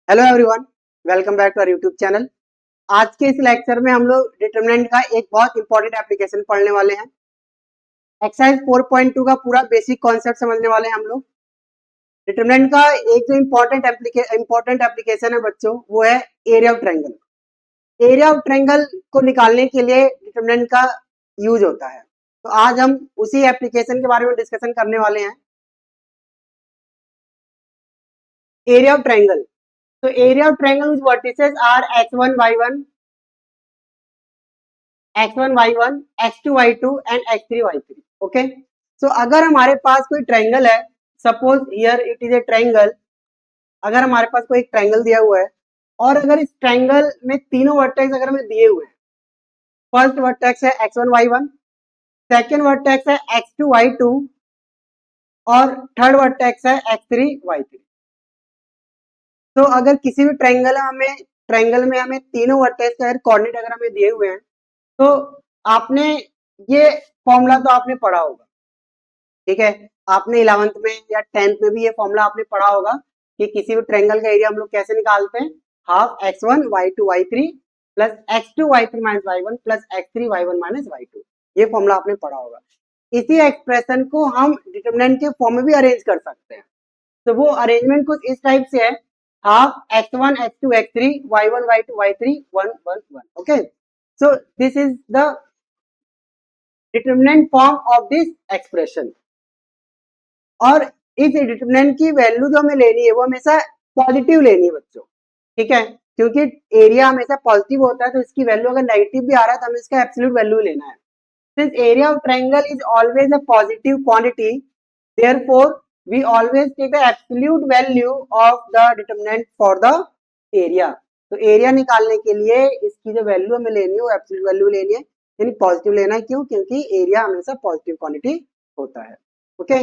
Hello everyone, welcome back to our YouTube channel. आज के इस लेक्चर में हम लोग डिटरमिनेंट का एक बहुत इंपॉर्टेंट एप्लीकेशन पढ़ने वाले हैं। एक्सरसाइज 4.2 का पूरा बेसिक कॉन्सेप्ट समझने वाले हैं हम लोग। डिटरमिनेंट का एक जो इम्पोर्टेंट एप्लीकेशन है बच्चों, वो है area of triangle. Area of triangle को निकालने के लिए डिटरमिनेंट का यूज होता है। तो आज हम उसी एप्लीकेशन के बारे में डिस्कशन करने वाले हैं। एरिया ऑफ ट्रायंगल, तो area of triangle which vertices are x1 y1 x1 y1 x2 y2 and x3 y3। Okay, so अगर हमारे पास कोई ट्रायंगल है, suppose here it is a triangle. अगर हमारे पास कोई एक ट्रायंगल दिया हुआ है और अगर इस ट्रायंगल में तीनों वर्टेक्स अगर हमें दिए हुए हैं, फर्स्ट वर्टेक्स है x1 y1, सेकेंड वर्टेक्स है x2 y2 और थर्ड वर्टेक्स है x3 y3। तो अगर किसी भी ट्रायंगल में हमें तीनों वर्टेक्स का कोऑर्डिनेट अगर हमें दिए हुए हैं, तो आपने ये फॉर्मूला तो आपने पढ़ा होगा, ठीक है। आपने 11th में या 10th में भी ये फॉर्मूला आपने पढ़ा होगा कि किसी भी ट्रायंगल का एरिया हम लोग कैसे निकालते हैं, half x1 y2 y3 plus x2 y3 minus y1 plus x3 y1 minus y2। ये फॉर्मूला आपने पढ़ा होगा। इसी एक्सप्रेशन को हम डिटरमिनेंट के फॉर्म में भी अरेंज कर सकते हैं। तो वो अरेंजमेंट कुछ इस टाइप से है, half x1 x2 x3 y1 y2 y3 1 1 1। Okay, so this is the determinant form of this expression. और इस डिटरमिनेंट की वैल्यू जो हमें लेनी है वो हमेशा पॉजिटिव लेनी है बच्चों, ठीक है। क्योंकि एरिया हमेशा पॉजिटिव होता है, तो इसकी वैल्यू अगर नेगेटिव भी आ रहा है तो हमें इसका एब्सोल्यूट वैल्यू लेना है। Since area of triangle is always a positive quantity, therefore we always take the absolute value of the determinant for the area. तो एरिया निकालने के लिए इसकी जो वैल्यू हमें लेनी है वो एब्सोल्यूट वैल्यू लेनी है, यानी पॉजिटिव लेना है। क्यों? क्योंकि एरिया हमेशा पॉजिटिव क्वांटिटी होता है। Okay,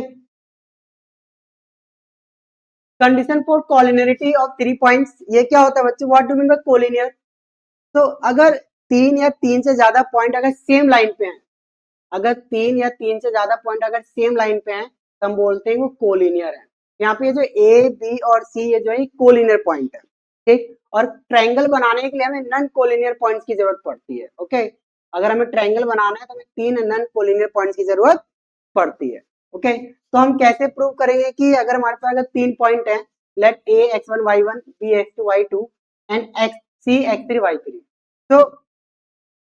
condition for collinearity of 3 points, ये क्या होता है बच्चों? What do mean by collinear? तो अगर तीन या तीन से ज्यादा पॉइंट अगर सेम लाइन पे हैं, अगर तीन या तीन से ज्यादा पॉइंट अगर सेम लाइन पे हैं तो हम बोलते हैं वो कोलिनियर है। यहाँ पे ये जो ए बी और सी ये जो है कोलिनियर पॉइंट है, ठीक। और ट्रायंगल बनाने के लिए हमें नॉन कोलिनियर पॉइंट्स की जरूरत पड़ती है। ओके, अगर हमें ट्रायंगल बनाना है तो हमें तीन नॉन कोलिनियर पॉइंट्स की जरूरत पड़ती है। ओके, तो हम कैसे प्रूव करेंगे कि अगर हमारे पास अगर तीन पॉइंट है, let A x1 y1 b x2 y2 and x c x3 y3, तो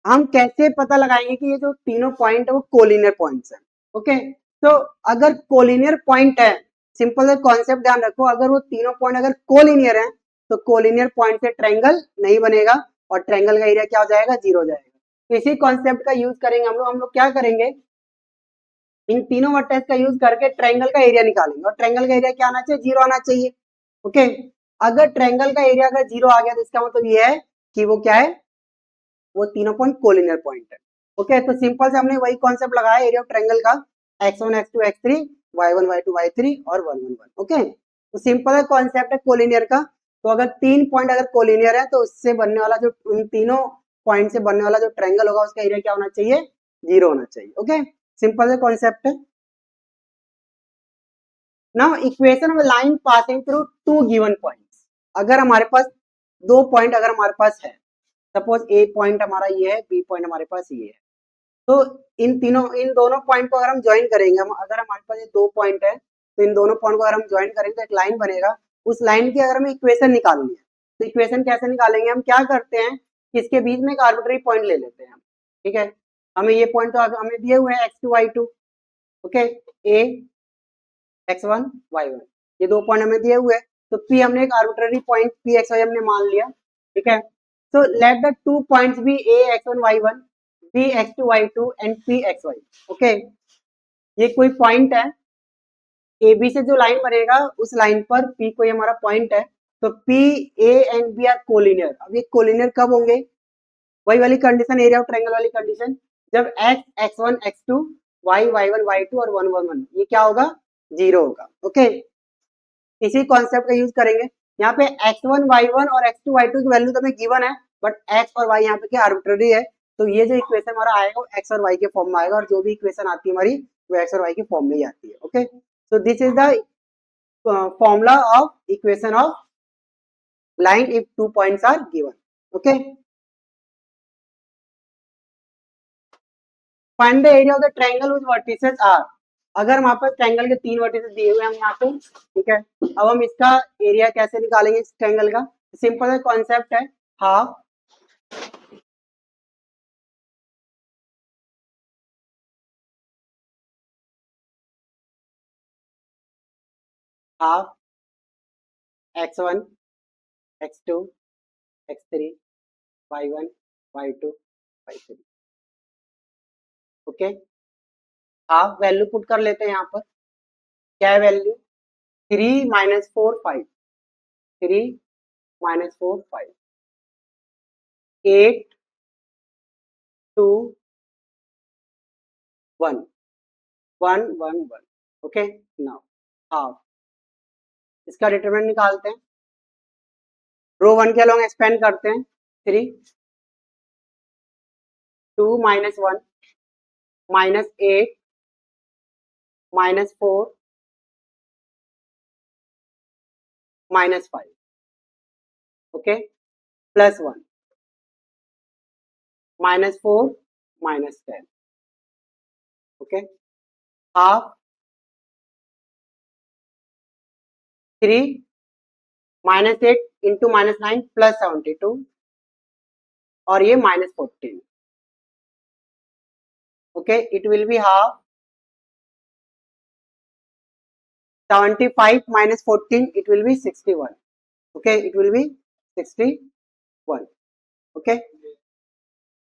हम कैसे पता लगाएंगे कि ये जो तीनों पॉइंट है वो कोलिनियर पॉइंट्स हैं? ओके, तो अगर कोलिनियर पॉइंट है, सिंपल कॉन्सेप्ट ध्यान रखो, अगर वो तीनों पॉइंट अगर कोलिनियर है तो कोलिनियर पॉइंट से ट्रायंगल नहीं बनेगा और ट्रायंगल का एरिया क्या हो जाएगा? जीरो हो जाएगा। तो इसी कॉन्सेप्ट का यूज करेंगे हम लोग क्या करेंगे, इन तीनों वर्टेक्स का यूज करके ट्रायंगल का एरिया निकालेंगे और ट्रायंगल का एरिया क्या आना चाहिए? जीरो आना चाहिए। ओके, अगर ट्रायंगल का एरिया अगर जीरो आ गया तो इसका मतलब ये है कि वो क्या है? वो तीनों पॉइंट कोलिनियर पॉइंट है। ओके, तो सिंपल से हमने वही कॉन्सेप्ट लगाया एरिया ऑफ ट्रायंगल का, x1 x2 x3 y1 y2 y3 और 1 1 1। ओके, तो सिंपल है कॉन्सेप्ट है कोलिनियर का। तो अगर तीन पॉइंट अगर कोलिनियर है तो उससे बनने वाला जो उन तीनों पॉइंट से बनने वाला जो ट्रायंगल होगा उसका एरिया क्या होना चाहिए? जीरो होना चाहिए। ओके, सिंपल है कॉन्सेप्ट है। Now equation of line passing through two given points, अगर हमारे पास दो पॉइंट अगर हमारे पास है, सपोज ए पॉइंट हमारा ये है, बी पॉइंट हमारे पास ये है, तो इन दोनों पॉइंट को अगर हम ज्वाइन करेंगे, हम अगर हमारे पास ये दो पॉइंट है तो इन दोनों पॉइंट को अगर हम ज्वाइन करेंगे तो एक लाइन बनेगा। उस लाइन की अगर हमें इक्वेशन निकालनी है तो इक्वेशन कैसे निकालेंगे? हम क्या करते हैं कि इसके बीच में एक आर्बिट्री पॉइंट ले लेते हैं हम, ठीक है। हमें ये पॉइंट तो हमें दिए हुए हैं x2 y2, ओके, ए x1 y1, ये दो पॉइंट हमें दिए हुए हैं। तो p हमने एक arbitrary point p x y हमने मान लिया, ठीक है। So let the two points be a x1 y1 b x2 y2 and p x y। Okay, ये कोई पॉइंट है, ए बी से जो लाइन बनेगा उस लाइन पर p कोई हमारा पॉइंट है, तो p a and b are collinear. अब ये कोलिनियर कब होंगे? वही वाली कंडीशन, एरिया ऑफ ट्रायंगल वाली कंडीशन, जब x x1 x2 y y1 y2 और 1 1 1, ये क्या होगा? जीरो होगा। ओके, इसी कॉन्सेप्ट का यूज करेंगे। यहाँ पे x1 y1 और x2 y2 की वैल्यू तो हमें गिवन है, बट x और y यहाँ पे क्या आर्बिट्ररी है, तो ये जो इक्वेशन हमारा आएगा वो x और y के फॉर्म में आएगा, और जो भी इक्वेशन आती है हमारी वो x और y के फॉर्म में ही आती है। Okay, so this is the formula of equation of line if 2 points are given. Okay, find the area of the triangle whose vertices are. अगर हमारे पास ट्रायंगल के 3 वर्टिसेस दिए हुए हैं यहाँ पे, ठीक है, अब हम इसका एरिया कैसे निकालेंगे इस ट्रायंगल का? सिंपल है, कॉन्सेप्ट है half half x1 x2 x3 y1 y2 y3. Okay, half value put कर लेते हैं यहाँ पर. क्या है value? 3 minus 4 5, 3 minus 4 5, 8 2 1 1 1 1. Okay, now half, इसका डिटरमिनेंट निकालते हैं. रो 1 के अलोंग एक्सपेंड करते हैं. 3 2 minus 1 minus 8 minus 4 minus 5. Okay, plus 1 minus 4 minus 10. Okay, half 3 minus 8 into minus 9 plus 72 और ये minus 14. Okay, it will be half 75 minus 14, it will be 61. Okay, it will be 61. Okay,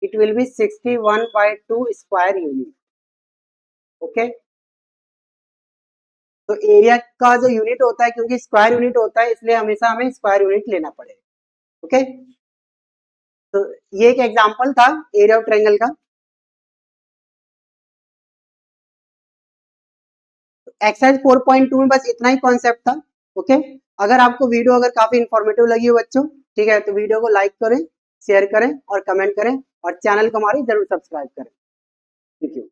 it will be 61 by 2 square unit. Okay, तो area का जो unit होता है, क्योंकि square unit होता है इसलिए हमेशा हमें स्क्वायर यूनिट लेना पड़ेगा. ओके, तो ये एक एग्जांपल था एरिया ऑफ ट्रायंगल का. एक्सरसाइज 4.2 में बस इतना ही कॉन्सेप्ट था. ओके, अगर आपको वीडियो अगर काफी इंफॉर्मेटिव लगी हो बच्चों, ठीक है, तो वीडियो को लाइक करें, शेयर करें और कमेंट करें और चैनल को हमारी जरूर सब्सक्राइब करें. Thank you.